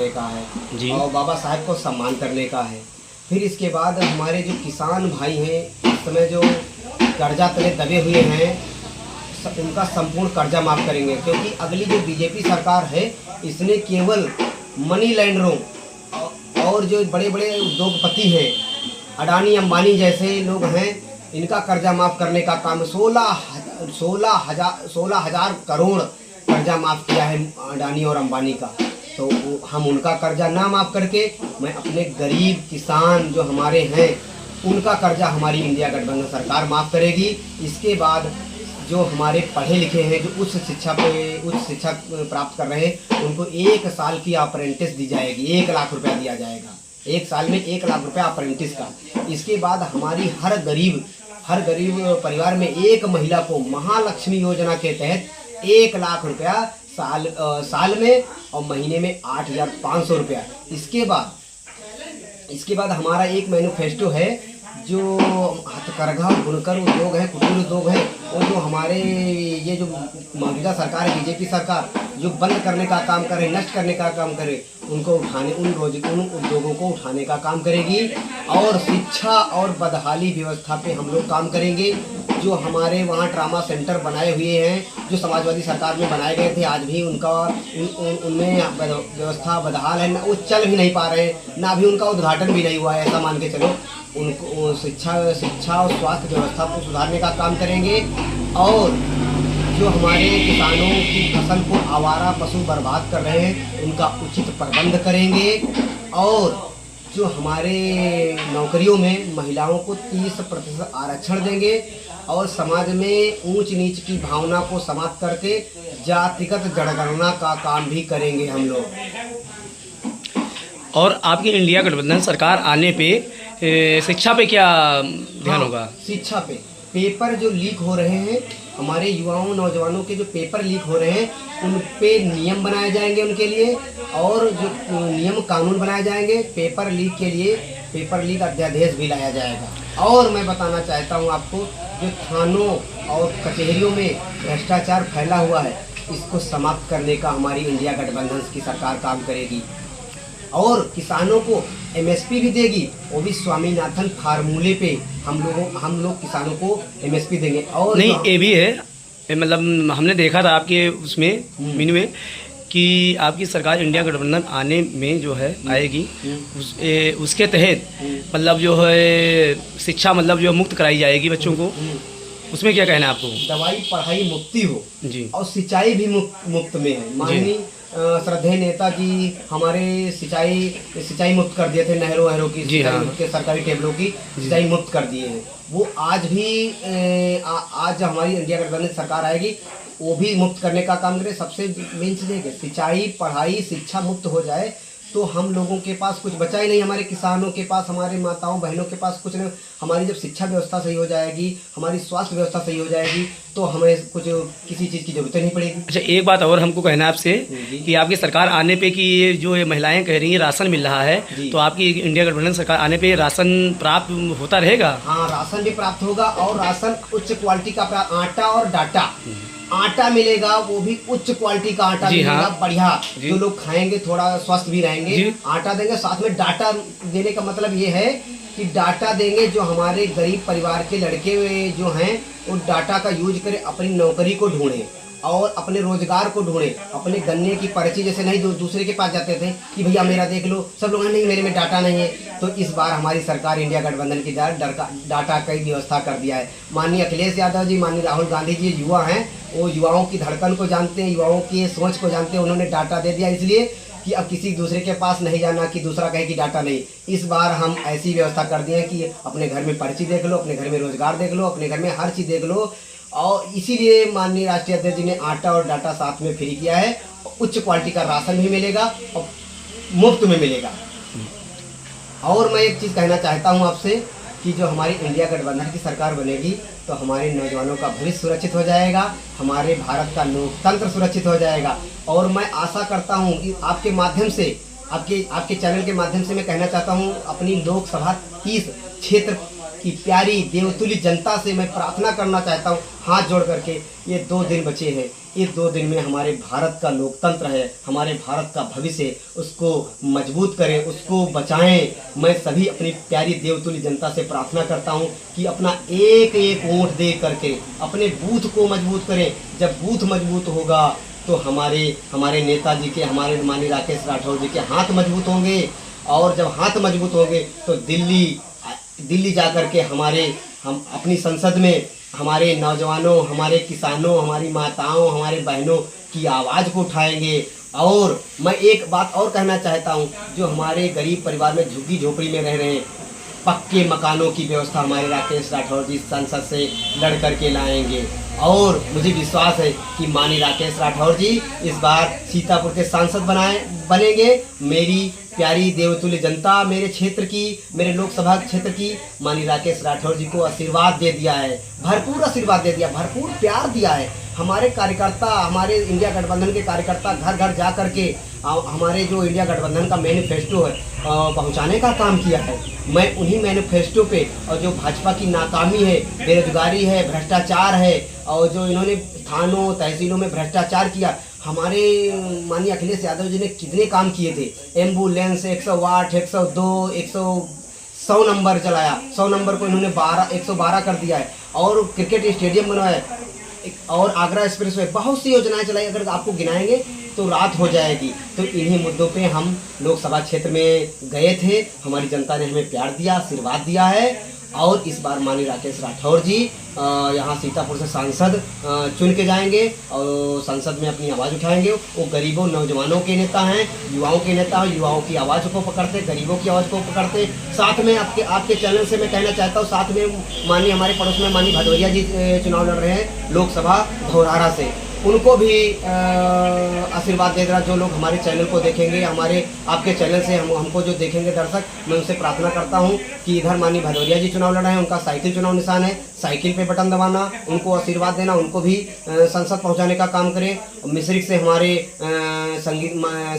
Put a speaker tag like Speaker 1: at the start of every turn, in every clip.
Speaker 1: करने का है
Speaker 2: जी।
Speaker 1: और बाबा साहब को सम्मान करने का है। फिर इसके बाद हमारे जो किसान भाई हैं इस समय जो कर्जा तले दबे हुए हैं उनका संपूर्ण कर्जा माफ़ करेंगे, क्योंकि अगली जो बीजेपी सरकार है इसने केवल मनी लैंडरों और जो बड़े बड़े उद्योगपति हैं अडानी अंबानी जैसे लोग हैं इनका कर्जा माफ़ करने का काम 16,000 करोड़ कर्जा माफ़ किया है अडानी और अंबानी का। तो हम उनका कर्जा ना माफ़ करके मैं अपने गरीब किसान जो हमारे हैं उनका कर्जा हमारी इंडिया गठबंधन सरकार माफ़ करेगी। इसके बाद जो हमारे पढ़े लिखे हैं जो उच्च शिक्षा प्राप्त कर रहे हैं उनको 1 साल की अप्रेंटिस दी जाएगी, 1 लाख रुपया दिया जाएगा, 1 साल में 1 लाख रुपया अप्रेंटिस का। इसके बाद हमारी हर गरीब परिवार में एक महिला को महालक्ष्मी योजना के तहत 1 लाख रुपया साल में और महीने में 8,500 रुपया। इसके बाद हमारा एक मैनिफेस्टो है जो हथकरघा बुनकर उद्योग है, कुटीर उद्योग है, और जो हमारे ये जो मौजूदा सरकार है बीजेपी सरकार जो बंद करने का काम करे, नष्ट करने का काम करे, उनको उठाने उन उद्योगों को उठाने का काम करेगी। और शिक्षा और बदहाली व्यवस्था पे हम लोग काम करेंगे। जो हमारे वहाँ ट्रामा सेंटर बनाए हुए हैं जो समाजवादी सरकार में बनाए गए थे, आज भी उनमें व्यवस्था बदहाल है, ना वो चल भी नहीं पा रहे, ना भी उनका उद्घाटन भी नहीं हुआ है। ऐसा मान के चलो उनको शिक्षा और स्वास्थ्य व्यवस्था को सुधारने का काम करेंगे। और जो हमारे किसानों की फसल को आवारा पशु बर्बाद कर रहे हैं उनका उचित प्रबंध करेंगे। और जो हमारे नौकरियों में महिलाओं को 30% आरक्षण देंगे और समाज में ऊंच नीच की भावना को समाप्त करके जातिगत जनगणना का काम भी करेंगे हम लोग।
Speaker 2: और आपकी इंडिया गठबंधन सरकार आने पे शिक्षा पे क्या ध्यान होगा?
Speaker 1: शिक्षा पे पेपर जो लीक हो रहे हैं, हमारे युवाओं नौजवानों के जो पेपर लीक हो रहे हैं उन पे नियम बनाए जाएंगे उनके लिए, और जो नियम कानून बनाए जाएंगे। पेपर लीक के लिए पेपर लीक अध्यादेश भी लाया जाएगा। और मैं बताना चाहता हूँ आपको, जो थानों और कचहरियों में भ्रष्टाचार फैला हुआ है इसको समाप्त करने का हमारी इंडिया गठबंधन की सरकार काम करेगी। और किसानों को एमएसपी भी देगी, वो भी स्वामीनाथन फार्मूले पे हम लोग किसानों को एमएसपी देंगे। और
Speaker 2: नहीं, ये भी है, मतलब हमने देखा था आपके उसमें मीनू में कि आपकी सरकार इंडिया गठबंधन आने में जो है आएगी उसके तहत मतलब जो है शिक्षा मतलब जो मुक्त कराई जाएगी बच्चों को। उसमें क्या कहना है आपको?
Speaker 1: दवाई पढ़ाई मुक्ति हो
Speaker 2: जी, और
Speaker 1: सिंचाई भी मुफ्त में है। माननीय श्रद्धेय नेताजी हमारे सिंचाई मुक्त कर दिए थे, नहरों की के सरकारी टेबलों की सिंचाई मुक्त कर दिए हैं। वो आज भी आज हमारी इंडिया गठबंधन सरकार आएगी वो भी मुक्त करने का काम करे। सबसे मेन चीज़ है कि सिंचाई पढ़ाई शिक्षा मुक्त हो जाए तो हम लोगों के पास कुछ बचा ही नहीं, हमारे किसानों के पास, हमारे माताओं बहनों के पास कुछ नहीं। हमारी जब शिक्षा व्यवस्था सही हो जाएगी, हमारी स्वास्थ्य व्यवस्था सही हो जाएगी तो हमें कुछ किसी चीज़ की जरूरत नहीं पड़ेगी।
Speaker 2: अच्छा, एक बात और हमको कहना है आपसे कि आपकी सरकार आने पे कि ये जो ये महिलाएं कह रही हैं राशन मिल रहा है, तो आपकी इंडिया गठबंधन सरकार आने पे राशन प्राप्त होता रहेगा?
Speaker 1: हाँ, राशन भी प्राप्त होगा और राशन उच्च क्वालिटी का, आटा और डाटा आटा मिलेगा, वो भी उच्च क्वालिटी का आटा मिलेगा। हाँ, बढ़िया, जो लोग खाएंगे थोड़ा स्वस्थ भी रहेंगे। आटा देंगे, साथ में डाटा देने का मतलब ये है कि डाटा देंगे जो हमारे गरीब परिवार के लड़के जो हैं वो डाटा का यूज करें, अपनी नौकरी को ढूंढें और अपने रोजगार को ढूंढें। अपने गन्ने की पर्ची जैसे नहीं जो दूसरे के पास जाते थे कि भैया मेरा देख लो, सब लोग नहीं मेरे में डाटा नहीं है। तो इस बार हमारी सरकार इंडिया गठबंधन की डाटा की व्यवस्था कर दिया है। माननीय अखिलेश यादव जी, माननीय राहुल गांधी जी युवा हैं, वो युवाओं की धड़कन को जानते हैं, युवाओं की सोच को जानते हैं। उन्होंने डाटा दे दिया इसलिए कि अब किसी दूसरे के पास नहीं जाना कि दूसरा कहे कि डाटा नहीं। इस बार हम ऐसी व्यवस्था कर दिए हैं कि अपने घर में पर्ची देख लो, अपने घर में रोजगार देख लो, अपने घर में हर चीज़ देख लो। और इसीलिए माननीय राष्ट्रीय अध्यक्ष जी ने आटा और डाटा साथ में फ्री किया है। उच्च क्वालिटी का राशन भी मिलेगा और मुफ्त में मिलेगा। और मैं एक चीज़ कहना चाहता हूँ आपसे कि जो हमारी इंडिया गठबंधन की सरकार बनेगी तो हमारे नौजवानों का भविष्य सुरक्षित हो जाएगा, हमारे भारत का लोकतंत्र सुरक्षित हो जाएगा। और मैं आशा करता हूँ कि आपके माध्यम से, आपके चैनल के माध्यम से मैं कहना चाहता हूँ अपनी लोकसभा 30 क्षेत्र की प्यारी देवतुल्य जनता से मैं प्रार्थना करना चाहता हूँ हाथ जोड़ करके, ये 2 दिन बचे हैं, इस 2 दिन में हमारे भारत का लोकतंत्र है, हमारे भारत का भविष्य है, उसको मजबूत करें, उसको बचाएं। मैं सभी अपनी प्यारी देवतुल्य जनता से प्रार्थना करता हूं कि अपना एक एक वोट दे करके अपने बूथ को मजबूत करें। जब बूथ मजबूत होगा तो हमारे नेताजी के, हमारे माननीय राकेश राठौर जी के हाथ मजबूत होंगे, और जब हाथ मजबूत होंगे तो दिल्ली जा कर के हम अपनी संसद में हमारे नौजवानों, हमारे किसानों, हमारी माताओं, हमारे बहनों की आवाज़ को उठाएंगे। और मैं एक बात और कहना चाहता हूं, जो हमारे गरीब परिवार में झुग्गी झोपड़ी में रह रहे हैं, पक्के मकानों की व्यवस्था हमारे राकेश राठौर जी संसद से लड़ करके लाएंगे। और मुझे विश्वास है कि माननीय राकेश राठौर जी इस बार सीतापुर के सांसद बनेंगे। मेरी प्यारी देवतुल्य जनता, मेरे क्षेत्र की, मेरे लोकसभा क्षेत्र की माननीय राकेश राठौर जी को आशीर्वाद दे दिया है, भरपूर आशीर्वाद दे दिया, भरपूर प्यार दिया है। हमारे कार्यकर्ता, हमारे इंडिया गठबंधन के कार्यकर्ता घर घर जा करके हमारे जो इंडिया गठबंधन का मैनिफेस्टो है पहुंचाने का काम किया है। मैं उन्हीं मैनिफेस्टो पे, और जो भाजपा की नाकामी है, बेरोजगारी है, भ्रष्टाचार है, और जो इन्होंने थानों तहसीलों में भ्रष्टाचार किया, हमारे माननीय अखिलेश यादव जी ने कितने काम किए थे। एम्बुलेंस 108, 102, 100 नंबर चलाया, 100 नंबर को इन्होंने 112 कर दिया है, और क्रिकेट स्टेडियम बनवाया, और आगरा एक्सप्रेस वे, बहुत सी योजनाएं चलाई। अगर आपको गिनाएंगे तो रात हो जाएगी। तो इन्हीं मुद्दों पे हम लोकसभा क्षेत्र में गए थे, हमारी जनता ने हमें प्यार दिया, आशीर्वाद दिया है। और इस बार माननीय राकेश राठौर जी यहाँ सीतापुर से सांसद चुन के जाएंगे और संसद में अपनी आवाज़ उठाएंगे। वो गरीबों, नौजवानों के नेता हैं, युवाओं के नेता हैं, युवाओं की आवाज़ को पकड़ते, गरीबों की आवाज़ को पकड़ते। साथ में आपके चैनल से मैं कहना चाहता हूँ, साथ में माननीय हमारे पड़ोस में माननीय भदौरिया जी चुनाव लड़ रहे हैं लोकसभा धौरहरा से, उनको भी आशीर्वाद दे देना। जो लोग हमारे चैनल को देखेंगे, हमारे आपके चैनल से हमको जो देखेंगे दर्शक, मैं उनसे प्रार्थना करता हूं कि इधर माननीय भदौरिया जी चुनाव लड़ रहे हैं, उनका साइकिल चुनाव निशान है, साइकिल पे बटन दबाना, उनको आशीर्वाद देना, उनको भी संसद पहुंचाने का काम करें। मिश्रिक से हमारे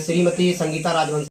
Speaker 1: श्रीमती संगीता राजवंशी